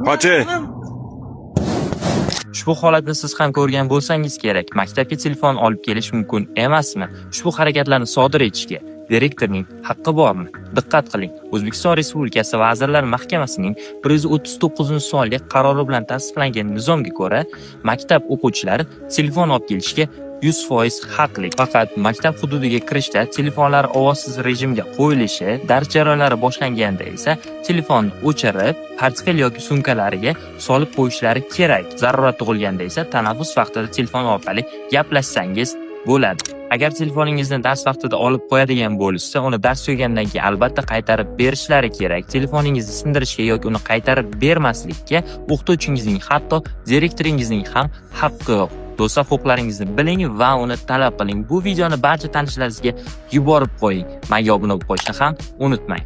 Qochi. Ushbu holatni siz ham ko'rgan bo'lsangiz kerak. Maktabga telefon olib kelish mumkin emasmi? Ushbu harakatlarni sodir etishga direktorning haqqi bormi? Diqqat qiling. O'zbekiston Respublikasi Vazirlar Mahkamasining 139-sonli qarori bilan tasdiqlangan nizomga ko'ra, maktab o'quvchilari telefon olib kelishga 100% haqli. Faqat maktab hududiga kirishda telefonlar ovozsiz rejimga qo'yilishi, dars jarayonlari boshlanganda esa telefonni o'chirib, portfel yoki sumkalariga solib qo'yishlari kerak. Zarurat tug'ilganda esa tanaffus vaqtida telefon orqali gaplashsangiz bo'ladi. Agar telefoningizni dars vaqtida olib qo'yadigan bo'lsa, uni dars tugagandan keyin albatta qaytarib berishlari kerak. Telefoningizni sindirishga yoki uni qaytarib bermaslikka o'qituvchingizning, hatto direktoringizning ham haqqi yo'q. Do'stlar, huquqlaringizni biling va uni talab qiling. Bu videoni barcha tanishlaringizga yuborib qo'ying. Menga obuna bo'lib qo'yishni ham unutmang.